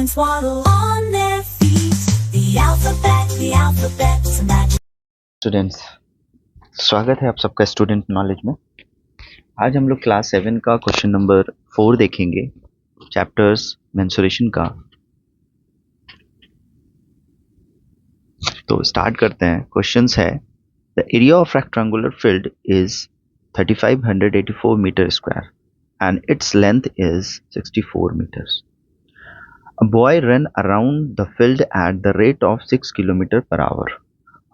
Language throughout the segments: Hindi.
Penguins waddle on their feet. The alphabet's a magic. Students, स्वागत है आप सबका स्टूडेंट नॉलेज में। आज हम लोग क्लास 7 का क्वेश्चन नंबर 4 देखेंगे, चैप्टर्स मेंसुरेशन का। तो स्टार्ट करते हैं। क्वेश्चंस है, the area of rectangular field is 3584 metre square and its length is 64 metres. A boy ran around the field at the rate of 6 km per hour.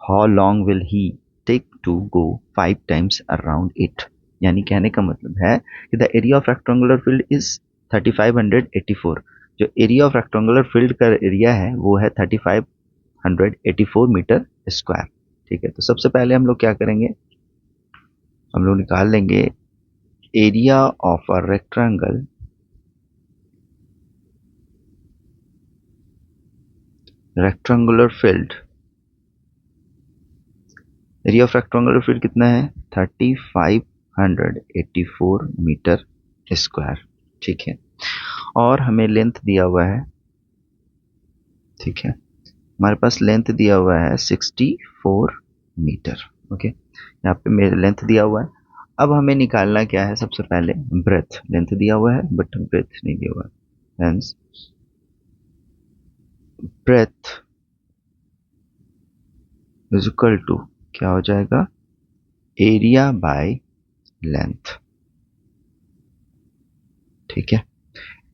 How long will he take to go 5 times around it? यानी कहने का मतलब है कि the area of rectangular field is 3584। जो एरिया ऑफ रेक्टेंगुलर फील्ड का एरिया है वो है 3584 मीटर स्क्वायर। ठीक है, तो सबसे पहले हम लोग क्या करेंगे, हम लोग निकाल लेंगे area of a rectangle field. Area of rectangular field कितना है? 3584 मीटर स्क्वायर। ठीक है, और हमें लेंथ दिया हुआ है, ठीक है, हमारे पास लेंथ दिया हुआ है 64 मीटर। ओके, यहाँ पे मेरे लेंथ दिया हुआ है। अब हमें निकालना क्या है? सबसे पहले ब्रेथ। लेंथ दिया हुआ है बट ब्रेथ नहीं दिया हुआ है, hence breath is equal to क्या हो जाएगा? Area by length. ठीक है,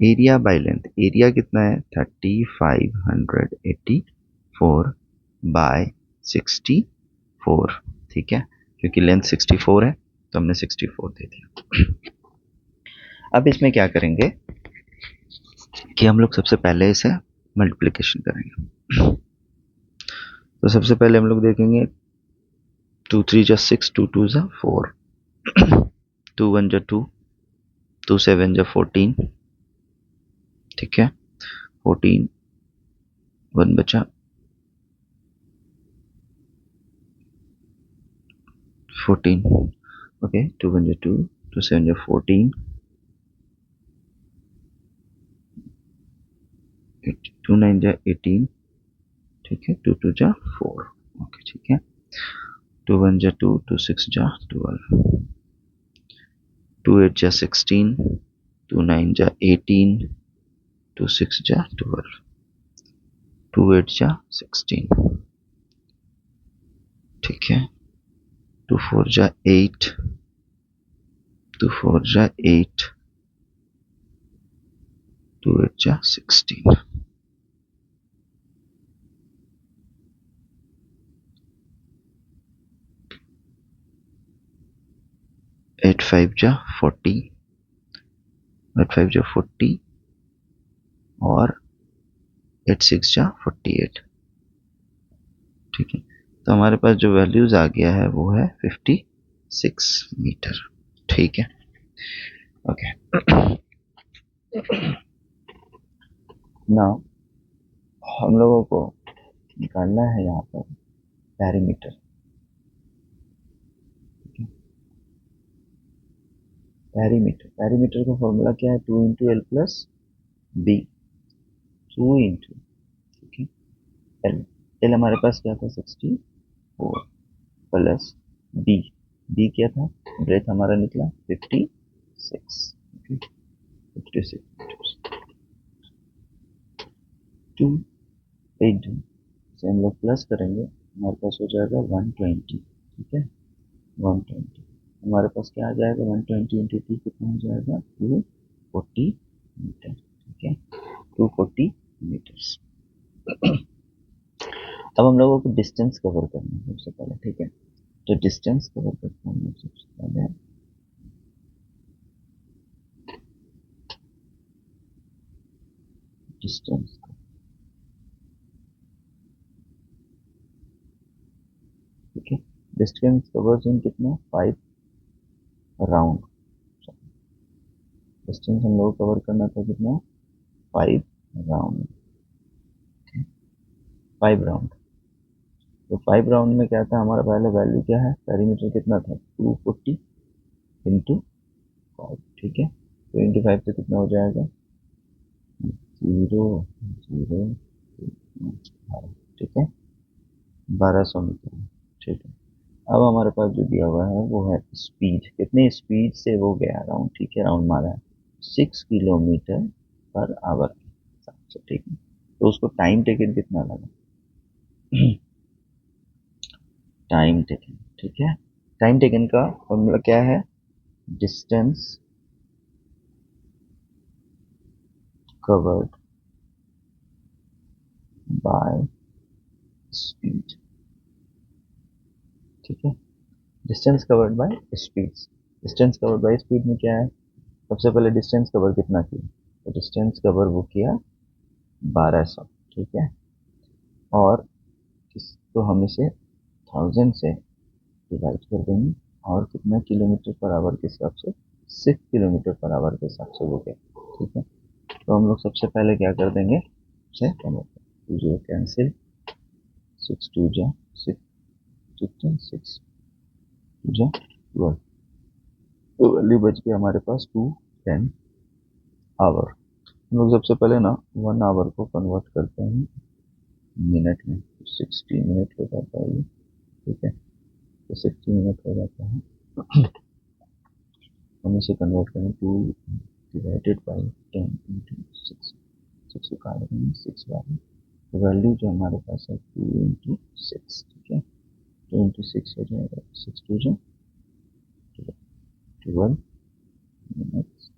एरिया बाय लेंथ। एरिया कितना है? 3584 बाय 64। ठीक है, क्योंकि लेंथ 64 है तो हमने 64 दे दिया। अब इसमें क्या करेंगे कि हम लोग सबसे पहले इसे मल्टीप्लिकेशन करेंगे। तो सबसे पहले हम लोग देखेंगे 2 3 जा 6, 2 2 जा 4, 2 1 जा 2, 2 7 जा 14। ठीक है, 14 1 बचा, 14। ओके, 2 1 जा 2, 2 7 जा 14, 2 9 जा 18। ठीक है, 2 2 जा 4। ओके, ठीक है, 2 1 जा 2, 2 6 जा 12, 2 8 जा 16, 2 9 जा 18, 2 6 जा 12, 2 8 जा 16। ठीक है, 2 4 जा 8, 2 4 जा 8, 2 8 जा 16। 8 5 जा 40, 8 5 जा 40 और 8 6 जा 48। ठीक है, तो हमारे पास जो वैल्यूज आ गया है वो है 56 मीटर। ठीक है, ओके। नाउ हम लोगों को निकालना है यहाँ पर पैरीमीटर। पैरीमीटर का फॉर्मूला क्या है? 2 into L plus B, 2 into, ठीक है, एल हमारे पास क्या था? 64 प्लस बी, बी क्या था? ब्रेथ हमारा निकला 56। 56 2 इंटू से हम लोग प्लस करेंगे, हमारे पास हो जाएगा 120। ठीक है, 120 हमारे पास क्या आ जाएगा? 120 इंटू 2 कितना हो जाएगा? 240 मीटर। ठीक है, 240 मीटर्स। अब हम लोगों को डिस्टेंस कवर करना है सबसे पहले। ठीक है, तो डिस्टेंस कवर करते हैं सबसे पहले। डिस्टेंस, ठीक है, डिस्टेंस कवर्स इन कितना? 5 राउंड। डिस्टेंस हम लोग कवर करना था कितना? 5 राउंड। 5 राउंड। तो 5 राउंड में क्या था हमारा? पहले वैल्यू क्या है? पेरीमीटर कितना था? 240 इंटू 5। ठीक है, तो इंटू 5 से कितना हो जाएगा? 0 0, ठीक है, 1200 मीटर, ठीक है। अब हमारे पास जो दिया हुआ है वो है स्पीड, कितने स्पीड से वो गया राउंड, ठीक है, राउंड मारा है 6 किलोमीटर पर आवर के हिसाब से, ठीक है। तो उसको टाइम टेकन कितना लगा, टाइम टेकन, ठीक है। टाइम टेकन का फॉर्मूला क्या है, डिस्टेंस कवर्ड बाय स्पीड, ठीक है। Distance covered by speed, distance covered by speed में क्या है, सबसे पहले डिस्टेंस कवर कितना किया, तो डिस्टेंस कवर वो किया 1200, ठीक है। और तो हम इसे 1000 से डिवाइड कर देंगे, और कितना किलोमीटर पर आवर के हिसाब से, 6 किलोमीटर पर आवर के हिसाब से वो गया, ठीक है। तो हम लोग सबसे पहले क्या कर देंगे, से टू जीरो कैंसिल, 6 टू जा 6, 6 टू जा 12, तो वैल्यू बच गया हमारे पास 210 आवर। हम लोग सबसे पहले ना 1 आवर को कन्वर्ट करते हैं मिनट में, 60 मिनट हो जाता है ये, ठीक है। तो 60 मिनट हो जाता है, हम इसे कन्वर्ट करें 2 डिवाइडेड बाई 10 इंटू 6, 6 को काट देंगे 6 बार, तो वैल्यू जो हमारे पास है 2 इंटू 6, ठीक है। 2 इंटू 6 हो जाएगा 6 टू जो 12 minutes,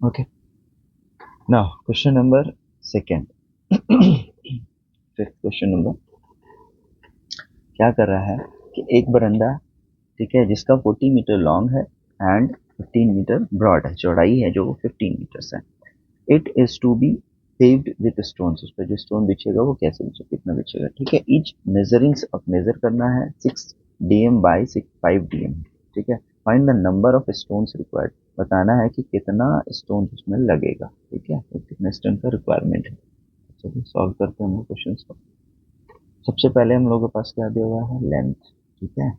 okay. Now question number second, fifth question number क्या कर रहा है कि एक बरंदा, ठीक है, जिसका 40 मीटर लॉन्ग है एंड 15 मीटर ब्रॉड है, चौड़ाई है जो 15 मीटर्स है, it is to be paved with stones, उस पर जो स्टोन बिछेगा वो कैसे बिछेगा, कितना बिछेगा, ठीक है। ईच मेजरिंग्स, अब मेजर करना है 6 dm बाई 5 dm, ठीक है। Find the number of stones required, बताना है कि कितना स्टोन उसमें लगेगा, ठीक है, तो कितने स्टोन का रिक्वायरमेंट है। चलिए सॉल्व करते हैं हम क्वेश्चन को। सबसे पहले हम लोगों के पास क्या दिया हुआ है, लेंथ, ठीक है।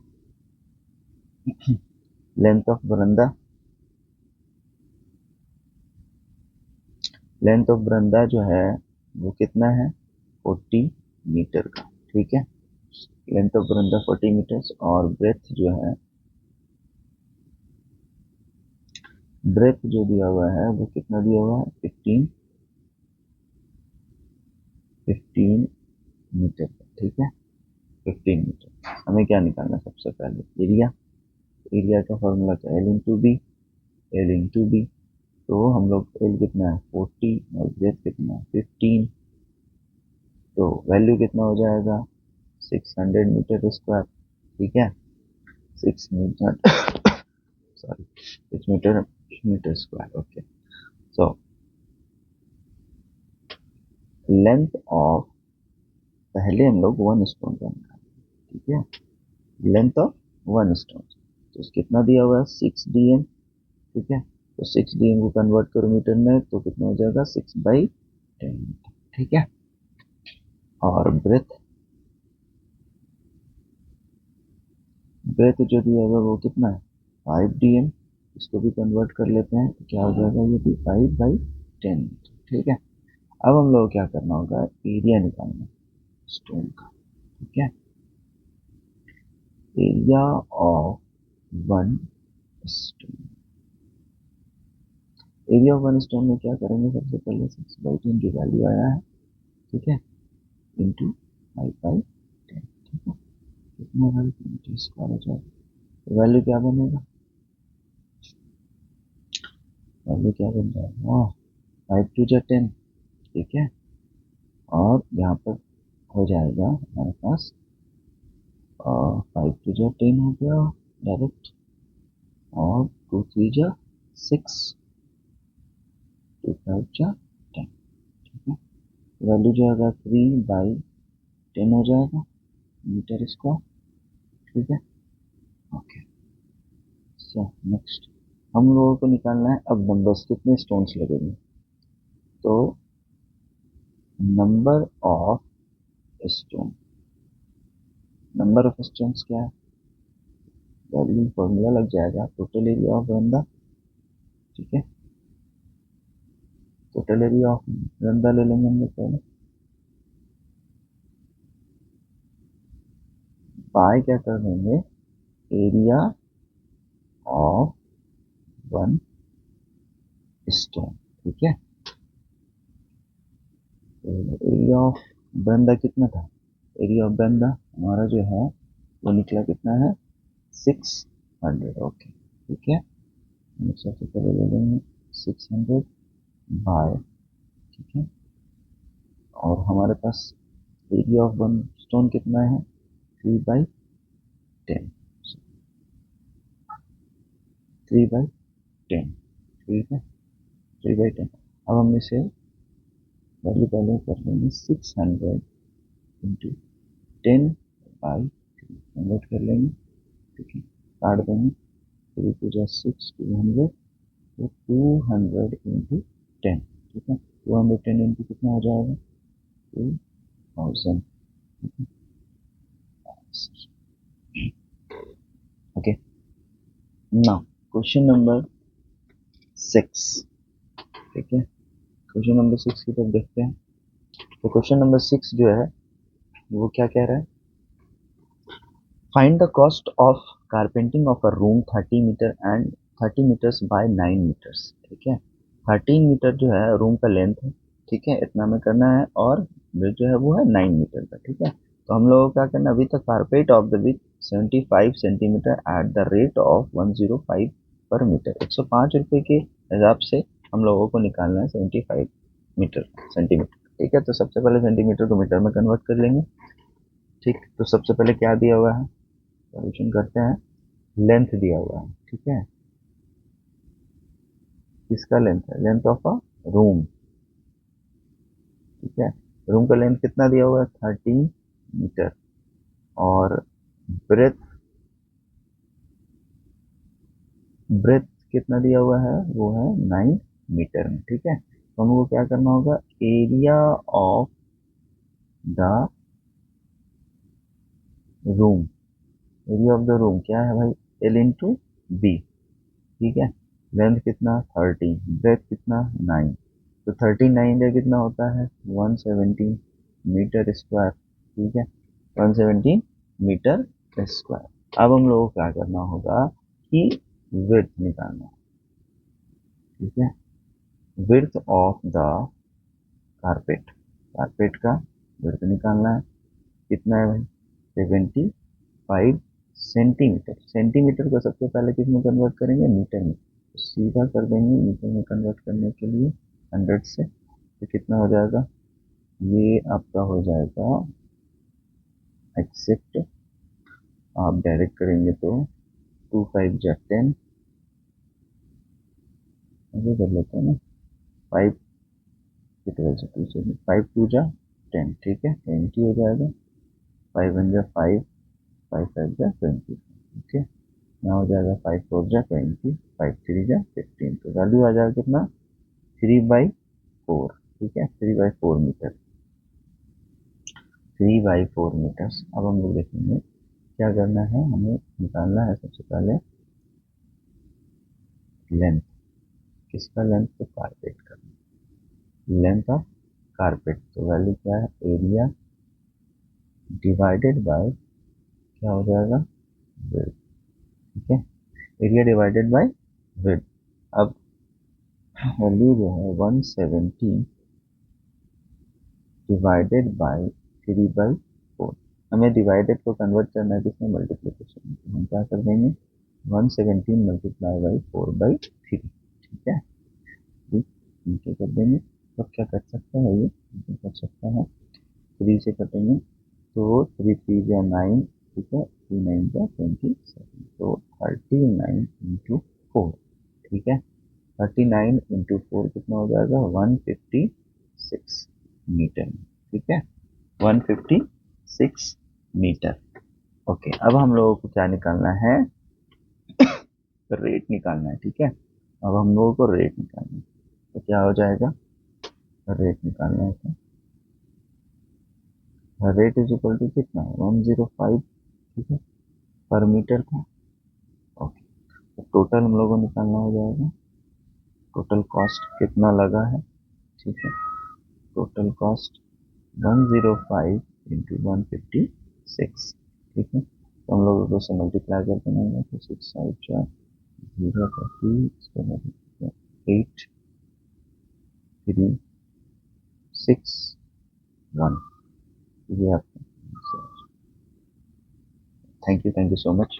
लेंथ ऑफ बरंदा, लेंथ ऑफ बरंदा जो है वो कितना है, 40 मीटर का, ठीक है। लेंथ ऑफ बरंदा 40 मीटर्स, और ब्रेथ जो है, ब्रेथ जो दिया हुआ है वो कितना दिया हुआ है, 15 मीटर, ठीक है। 15 मीटर, हमें क्या निकालना है, सबसे पहले एरिया, एरिया का फॉर्मूला क्या है, एल इंटू बी, तो हम लोग एल कितना है 40 और ब्रेथ कितना है 15, तो वैल्यू कितना हो जाएगा 600 मीटर स्क्वायर, ठीक है। 6 metre, sorry 6 metre, metre square, okay. So length of, पहले हम लोग 1 स्टोन का निकालेंगे, ठीक है, लेंथ ऑफ 1 स्टोन, तो कितना दिया हुआ है 6 dm, ठीक है। तो 6 dm को कन्वर्ट करो मीटर में, तो कितना हो जाएगा 6/10, ठीक है। और ब्रेथ, ब्रेथ जो दिया हुआ है वो कितना है 5 dm, इसको भी कन्वर्ट कर लेते हैं, तो क्या हो जाएगा ये भी 5/10, ठीक है। अब हम लोग क्या करना होगा, एरिया निकालना स्टोन का, ठीक है। Area of 1 stone, area of 1 stone में क्या करेंगे, सबसे पहले 6/10 की वैल्यू आया है, ठीक है, इंटू 5/10, ठीक है। कितना वैल्यू, इंटू स्क्वायर हो जाएगा, तो वैल्यू क्या बनेगा, वैल्यू क्या बन जाएगा, 5 टू 10, ठीक है। और यहाँ पर हो जाएगा हमारे पास 5 टू 10 हो गया डायरेक्ट, और 2 3 जा 6, 2 5 जा 10, ठीक है। वैल्यू जो होगा 3/10 हो जाएगा मीटर स्क्वायर, ठीक है, ओके। सो नेक्स्ट हम लोगों को निकालना है अब नंबर्स, कितने स्टोन्स लगेंगे, तो number of stone, number of stones क्या है, वैल्यू फॉर्मूला लग जाएगा टोटल एरिया ऑफ बंदा, ठीक है, टोटल एरिया ऑफ बंदा ले लेंगे हम लोग पहले, बाय क्या कर देंगे, एरिया ऑफ वन स्टोन। ठीक है, एरिया ऑफ बंदा कितना था, एरिया ऑफ बंदा हमारा जो है वो निकला कितना है, 600। ओके ठीक है, हम सबसे पहले ले लेंगे 600 बाय, ठीक है, और हमारे पास एरिया ऑफ वन स्टोन कितना है, 3/10, 3/10। ठीक है, 3/10। अब हम इसे वैल्यू पहले कर लेंगे 600 इंटू 10/3 कन्वर्ट कर लेंगे। ठीक है, काट देंगे, 3 टू जा 6, 200, तो 200 इंटू 10। ठीक है, 210 इंटू कितना हो जाएगा, 2000। Okay, now question number 6। ठीक है, क्वेश्चन नंबर 6 की तरफ देखते हैं। तो क्वेश्चन नंबर 6 जो है वो क्या कह रहा है, find the cost of carpeting of a room 30 metre and 30 metres by 9 metres. ठीक है, 13 मीटर जो है रूम का लेंथ है, ठीक है, इतना में करना है, और ब्रिज जो है वो है 9 मीटर का। ठीक है, तो हम लोगों को क्या करना है, with the carpet of the with 75 centimetre at the rate of 105 पर मीटर। 105 रुपये के हिसाब से हम लोगों को निकालना है 75 मीटर सेंटीमीटर। ठीक है, तो सबसे पहले सेंटीमीटर को मीटर में कन्वर्ट कर लेंगे। ठीक, तो सबसे पहले क्या दिया हुआ है, सॉल्यूशन करते हैं, लेंथ दिया हुआ है। ठीक है, किसका लेंथ है, लेंथ ऑफ अ रूम। ठीक है, रूम का लेंथ कितना दिया हुआ है, 30 मीटर, और ब्रेथ, ब्रेथ कितना दिया हुआ है, वो है 9 मीटर में। ठीक है, तो हमको क्या करना होगा, area of the room, area of the room क्या है भाई, एल इंटू बी। ठीक है, लेंथ कितना 30, ब्रेथ कितना 9, तो 39 का कितना होता है, 117 मीटर स्क्वायर। ठीक है, 117 मीटर स्क्वायर। अब हम लोगों को क्या करना होगा कि विड्थ निकालना है। ठीक है, width of the carpet, carpet का विड्थ निकालना है, कितना है भाई, 75 सेंटीमीटर। सेंटीमीटर को सबसे पहले किस में कन्वर्ट करेंगे, मीटर में, तो सीधा कर देंगे मीटर में कन्वर्ट करने के लिए 100 से, तो कितना हो जाएगा, ये आपका हो जाएगा, एक्सेप्ट आप डायरेक्ट करेंगे तो 2 5 जा 10, ऐसे कर लेते हैं ना, 5 की तरह से 2 से 5 2 जा 10। ठीक है, 20 हो जाएगा, 5 1 जा 5, 5 5 जा 20। ठीक है, यहाँ हो जाएगा 5 4 जा 20, 5 3 जा 15, तो वैल्यू आ जाएगा कितना, 3/4। ठीक है, 3/4 मीटर, 3/4 मीटर्स। अब हम लोग देखेंगे क्या करना है, हमें निकालना है सबसे पहले लेंथ, किसका लेंथ, तो कारपेट का, लेंथ ऑफ कारपेट, तो वैल्यू क्या है, एरिया डिवाइडेड बाय क्या हो जाएगा, विड्थ। ठीक है, एरिया डिवाइडेड बाय विड्थ। अब वैल्यू जो है 117 डिवाइडेड बाय 3/4, हमें डिवाइडेड को कन्वर्ट करना है किसमें, मल्टीप्लीकेशन में, तो हम क्या कर देंगे, 117 मल्टीप्लाई बाई 4/3। ठीक है, नीचे कर देंगे, तो क्या कर सकता है ये, कर सकता है 3 से कटेंगे, तो 3 3 या 9, ठीक है, 3 9 या 27, तो 39 इंटू 4। ठीक है, 39 इंटू 4 कितना हो जाएगा, 156 मीटर। ठीक है, 156 मीटर। ओके, अब हम लोगों को क्या निकालना है, रेट निकालना है। ठीक है, अब हम लोगों को रेट निकालना है, तो क्या हो जाएगा, रेट निकालना है, तो रेट इज इक्वल टू कितना, 105। ठीक है, पर मीटर का। ओके, तो टोटल हम लोगों को निकालना हो जाएगा, टोटल कॉस्ट कितना लगा है। ठीक है, टोटल कॉस्ट 105 इंटू 156, ठीक है। तो हम लोग दो से मल्टीप्लाई करके देंगे तो 6 5 4 0 का 2, इसका मतलब 8 3 6 1, ये आपका। Thank you so much.